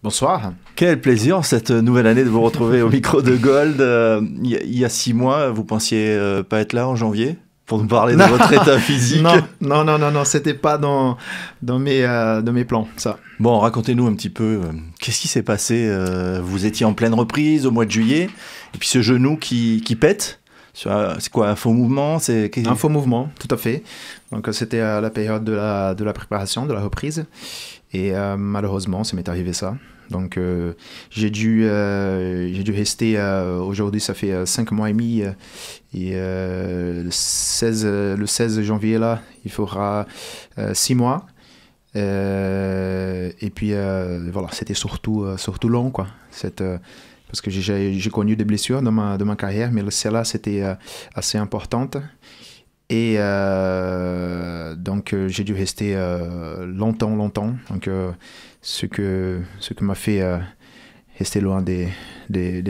Bonsoir. Quel plaisir cette nouvelle année de vous retrouver au micro de Gold. Il y a 6 mois, vous pensiez pas être là en janvier pour nous parler de votre état physique? Non, c'était pas dans mes plans, ça. Bon, racontez-nous un petit peu, qu'est-ce qui s'est passé? Vous étiez en pleine reprise au mois de juillet, et puis ce genou qui pète. C'est quoi, un faux mouvement? Un faux mouvement, tout à fait. Donc c'était à la période de la préparation, de la reprise. Et malheureusement, ça m'est arrivé ça. Donc j'ai dû rester, aujourd'hui ça fait 5 mois et demi, et le 16 janvier là, il faudra 6 mois. Et puis voilà, c'était surtout long, quoi. Parce que j'ai connu des blessures dans ma carrière, mais celle-là c'était assez importante. Et donc j'ai dû rester longtemps. Donc ce que m'a fait rester loin des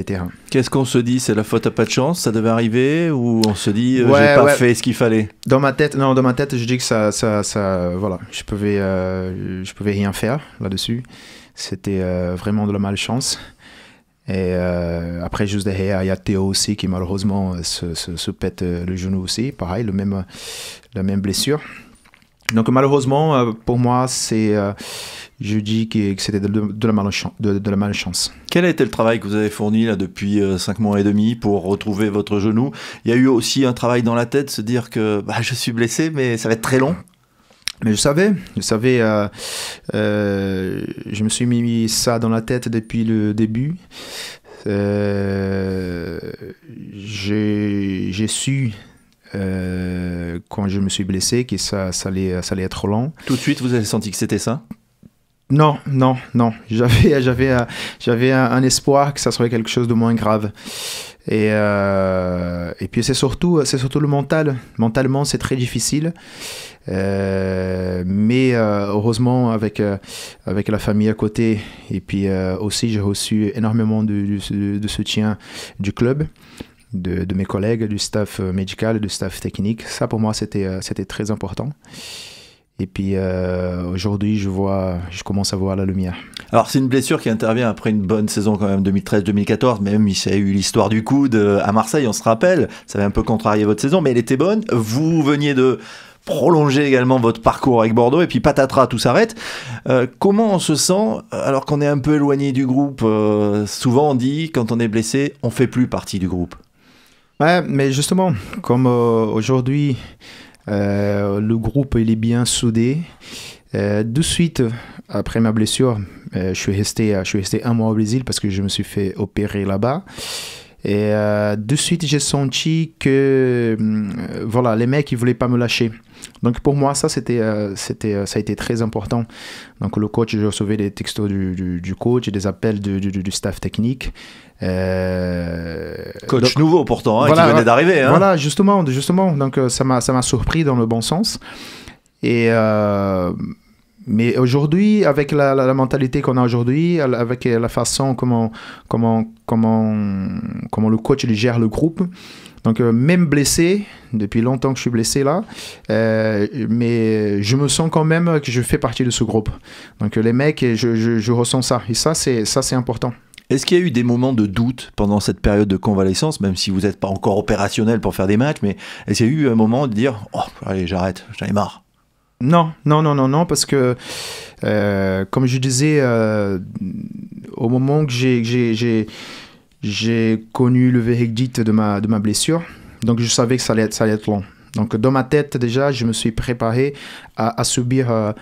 terrains. Qu'est-ce qu'on se dit? C'est la faute à pas de chance? Ça devait arriver? Ou on se dit j'ai pas fait ce qu'il fallait? Dans ma tête, je dis que ça voilà, je pouvais rien faire là-dessus. C'était vraiment de la malchance. Et après, juste derrière, il y a Théo aussi qui malheureusement se pète le genou aussi. Pareil, la même blessure. Donc malheureusement, pour moi, je dis que c'était de la malchance. Quel a été le travail que vous avez fourni là, depuis 5 mois et demi pour retrouver votre genou? Il y a eu aussi un travail dans la tête, se dire que je suis blessé, mais ça va être très long. Mais je savais, je me suis mis ça dans la tête depuis le début. J'ai su, quand je me suis blessé, que ça allait être long. Tout de suite, vous avez senti que c'était ça? Non. J'avais un espoir que ça serait quelque chose de moins grave. Et puis c'est surtout le mental. Mentalement, c'est très difficile. Mais heureusement, avec la famille à côté, et puis aussi j'ai reçu énormément de soutien du club, de mes collègues, du staff médical, du staff technique. Ça, pour moi, c'était très important. Et puis aujourd'hui, je commence à voir la lumière. Alors c'est une blessure qui intervient après une bonne saison quand même, 2013-2014, même il y a eu l'histoire du coude à Marseille, on se rappelle, ça avait un peu contrarié votre saison, mais elle était bonne. Vous veniez de prolonger également votre parcours avec Bordeaux, et puis patatras, tout s'arrête. Comment on se sent alors qu'on est un peu éloigné du groupe? Souvent on dit, quand on est blessé, on fait plus partie du groupe. Ouais, mais justement, comme aujourd'hui... le groupe il est bien soudé. De suite après ma blessure, je suis resté 1 mois au Brésil parce que je me suis fait opérer là-bas. Et de suite j'ai senti que voilà, les mecs ils voulaient pas me lâcher. Donc pour moi ça a été très important. Donc le coach, je recevais des textos du coach et des appels du staff technique. Coach nouveau pourtant, voilà, qui venait d'arriver. Hein. Voilà, justement. Donc ça m'a surpris dans le bon sens. Et mais aujourd'hui, avec la mentalité qu'on a aujourd'hui, avec la façon comment le coach il gère le groupe. Donc même blessé, depuis longtemps que je suis blessé là, mais je me sens quand même que je fais partie de ce groupe. Donc les mecs, je ressens ça. Et ça c'est important. Est-ce qu'il y a eu des moments de doute pendant cette période de convalescence, même si vous n'êtes pas encore opérationnel pour faire des matchs, mais est-ce qu'il y a eu un moment de dire « Oh, allez, j'arrête, j'en ai marre ». Non, parce que, comme je disais, au moment que j'ai connu le verdict de ma blessure, donc je savais que ça allait être long. Donc dans ma tête, déjà, je me suis préparé à subir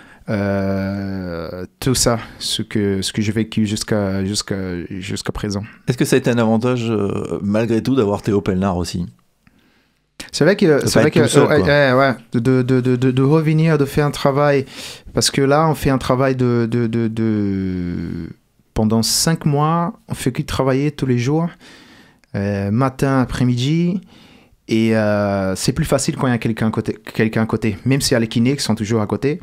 tout ça, ce que j'ai vécu jusqu'à présent. Est-ce que ça a été un avantage, malgré tout, d'avoir Théo Pelnard aussi? C'est vrai que de revenir, de faire un travail, parce que là on fait un travail pendant 5 mois, on fait que travailler tous les jours, matin, après-midi, et c'est plus facile quand il y a quelqu'un à côté, même s'il y a les kinés qui sont toujours à côté,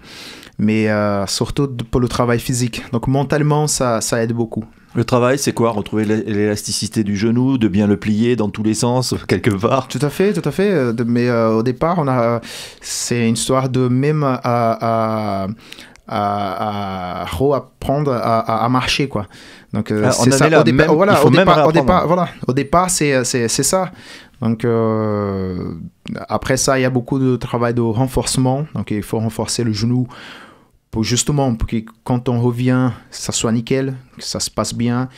mais surtout pour le travail physique. Donc mentalement, ça aide beaucoup. Le travail, c'est quoi? Retrouver l'élasticité du genou, de bien le plier dans tous les sens, quelque part? Tout à fait. Mais au départ, c'est une histoire de même à à apprendre à marcher, quoi. Donc c'est ça. Là, au départ c'est ça. Donc après ça, il y a beaucoup de travail de renforcement. Donc il faut renforcer le genou pour que quand on revient, ça soit nickel, que ça se passe bien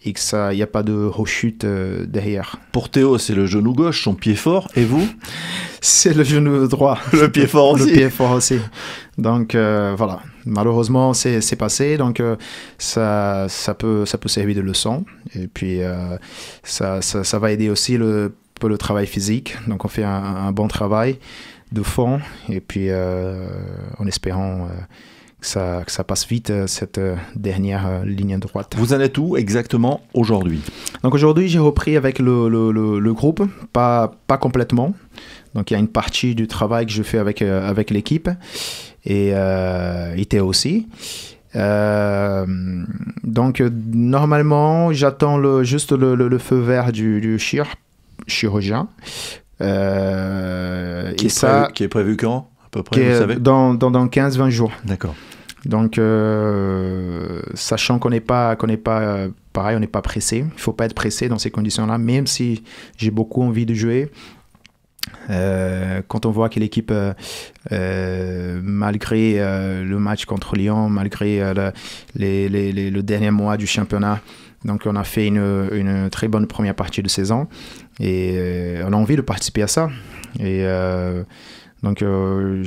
et que ça, il n'y a pas de rechute derrière. Pour Théo, c'est le genou gauche, son pied fort. Et vous? C'est le genou droit. Le pied fort aussi. Le pied fort aussi. Donc voilà, malheureusement c'est passé. Donc ça peut servir de leçon. Et puis ça va aider aussi pour le travail physique. Donc on fait un bon travail de fond. Et puis en espérant que ça passe vite, cette dernière ligne droite. Vous en êtes où exactement aujourd'hui? Donc aujourd'hui, j'ai repris avec le groupe, pas complètement. Donc il y a une partie du travail que je fais avec l'équipe et Théo aussi. Donc normalement, j'attends juste le feu vert du chirurgien. Qui est prévu quand? À peu près, vous savez? Dans 15-20 jours. D'accord. Donc, sachant qu'on n'est pas pareil, on n'est pas pressé. Il ne faut pas être pressé dans ces conditions-là, même si j'ai beaucoup envie de jouer. Quand on voit que l'équipe, malgré le match contre Lyon, malgré le dernier mois du championnat, donc on a fait une très bonne première partie de saison et on a envie de participer à ça. Et donc je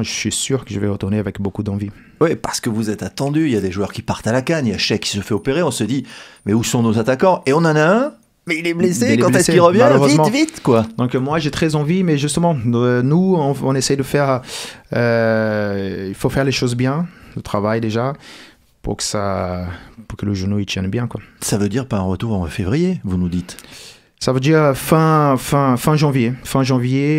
suis sûr que je vais retourner avec beaucoup d'envie. Oui, parce que vous êtes attendu, il y a des joueurs qui partent à la canne, il y a Cheikh qui se fait opérer, on se dit, mais où sont nos attaquants? Et on en a un, mais il est blessé, quand est-ce qu'il revient? Vite, quoi. Donc moi j'ai très envie, mais justement, nous, on essaie de faire, il faut faire les choses bien, le travail déjà, pour que le genou il tienne bien, quoi. Ça veut dire pas un retour en février, vous nous dites? Ça veut dire fin janvier,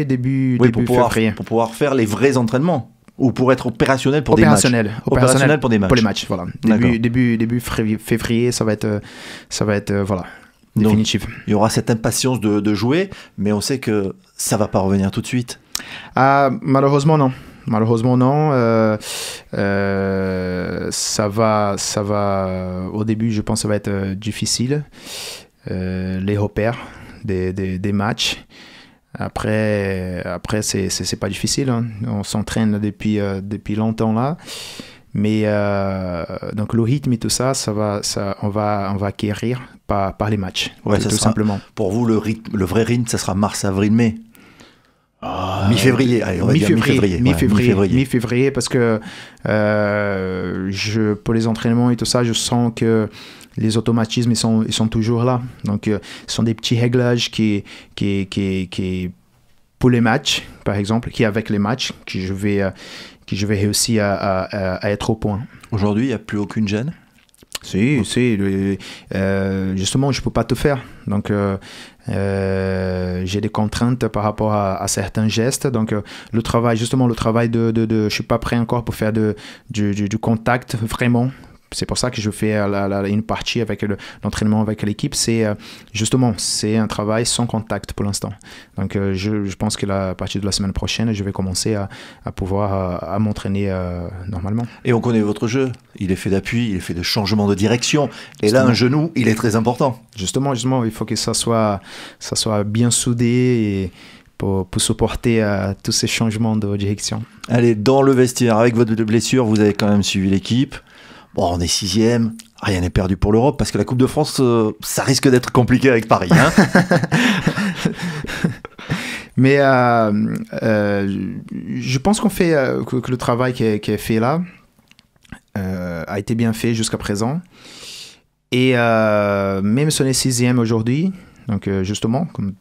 début février. Pour pouvoir faire les vrais entraînements ou pour être opérationnel pour des matchs. Opérationnel pour des matchs. Pour les matchs, voilà. Début février, ça va être voilà, définitif. Donc, il y aura cette impatience de jouer, mais on sait que ça va pas revenir tout de suite. Malheureusement non. Ça va. Au début, je pense que ça va être difficile. Les repères des matchs. Après c'est pas difficile, hein. On s'entraîne depuis longtemps là, mais donc le rythme et tout ça on va acquérir par les matchs, ouais, tout simplement. Pour vous le vrai rythme, ça sera mars, avril, mai. Mi-février, allez, on va dire mi-février, parce que pour les entraînements et tout ça, je sens que les automatismes ils sont toujours là. Donc ce sont des petits réglages qui pour les matchs, par exemple, qui avec les matchs que je vais réussir à être au point. Aujourd'hui, il n'y a plus aucune gêne? Si, justement, je ne peux pas tout faire. Donc, j'ai des contraintes par rapport à certains gestes. Donc, le travail de je ne suis pas prêt encore pour faire du contact vraiment. C'est pour ça que je fais une partie avec l'entraînement avec l'équipe. C'est un travail sans contact pour l'instant. Donc, je pense que à partir de la semaine prochaine, je vais commencer à pouvoir à m'entraîner normalement. Et on connaît votre jeu. Il est fait d'appui, il est fait de changement de direction. Et là, un genou, il est très important. Justement, il faut que ça soit bien soudé et pour supporter tous ces changements de direction. Allez, dans le vestiaire, avec votre blessure, vous avez quand même suivi l'équipe. Bon, on est 6e, rien n'est perdu pour l'Europe, parce que la Coupe de France, ça risque d'être compliqué avec Paris. Hein. Mais je pense que le travail qui est fait là a été bien fait jusqu'à présent. Et même si on est 6e aujourd'hui, donc justement, comme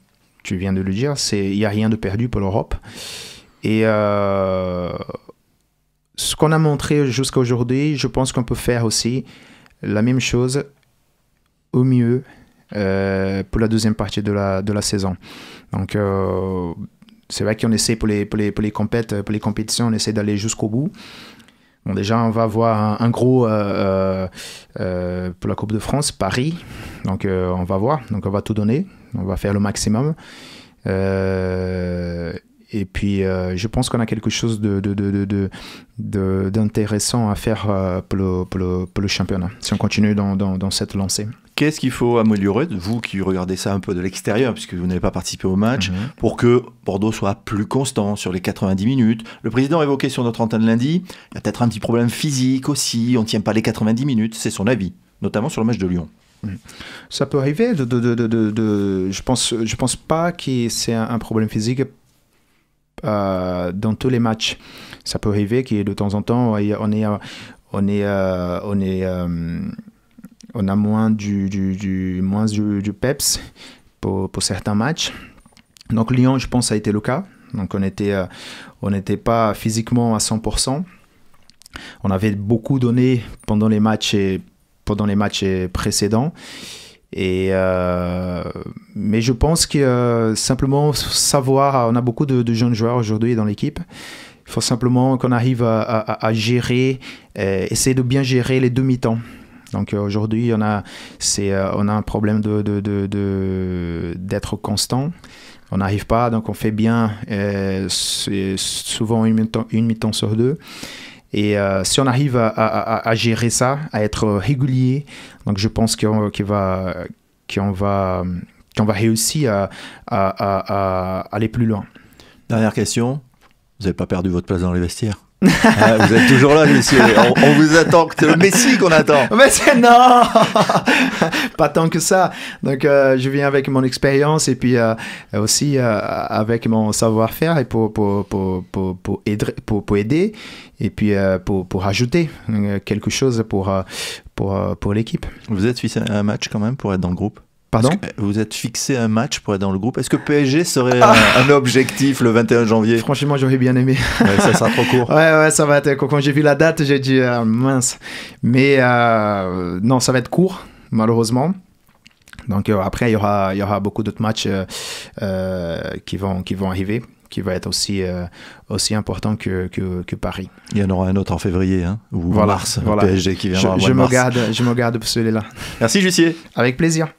tu viens de le dire, il n'y a rien de perdu pour l'Europe. Et ce qu'on a montré jusqu'à aujourd'hui, je pense qu'on peut faire aussi la même chose au mieux pour la deuxième partie de la saison. Donc, c'est vrai qu'on essaie pour les compétitions, on essaie d'aller jusqu'au bout. Bon, déjà, on va avoir un gros pour la Coupe de France, Paris. Donc, on va voir. Donc, on va tout donner. On va faire le maximum. Et puis, je pense qu'on a quelque chose d'intéressant à faire pour le championnat, si on continue dans cette lancée. Qu'est-ce qu'il faut améliorer, vous qui regardez ça un peu de l'extérieur, puisque vous n'avez pas participé au match, pour que Bordeaux soit plus constant sur les 90 minutes? Le président évoquait sur notre antenne lundi, il y a peut-être un petit problème physique aussi, on ne tient pas les 90 minutes, c'est son avis, notamment sur le match de Lyon. Ça peut arriver, je pense pas que c'est un problème physique dans tous les matchs. Ça peut arriver que de temps en temps, on a moins du peps pour certains matchs. Donc Lyon, je pense, ça a été le cas. Donc on n'était pas physiquement à 100%. On avait beaucoup donné pendant les matchs précédents. Mais je pense que simplement savoir, on a beaucoup de jeunes joueurs aujourd'hui dans l'équipe. Il faut simplement qu'on arrive à gérer, essayer de bien gérer les demi-temps. Donc aujourd'hui, on a un problème d'être constant. On n'arrive pas, donc on fait bien, c'est souvent une mi-temps sur deux. Et si on arrive à gérer ça, à être régulier, donc je pense qu'on va réussir à aller plus loin. Dernière question, vous n'avez pas perdu votre place dans les vestiaires? Vous êtes toujours là, messieurs. On vous attend, c'est le Messi qu'on attend. Mais non, pas tant que ça. Donc je viens avec mon expérience et puis aussi avec mon savoir-faire et pour aider et puis pour ajouter quelque chose pour l'équipe. Vous êtes fixé un match quand même pour être dans le groupe? Pardon? Vous êtes fixé un match pour être dans le groupe. Est-ce que PSG serait un objectif le 21 janvier? Franchement, j'aurais bien aimé. Ouais, ça sera trop court. Ouais, ça va être... Quand j'ai vu la date, j'ai dit mince. Mais non, ça va être court, malheureusement. Donc après, il y aura beaucoup d'autres matchs qui vont arriver, qui va être aussi important que Paris. Il y en aura un autre en février, hein, ou voilà, mars, PSG qui viendra. Je me garde pour celui-là. Merci, Jussier. Avec plaisir.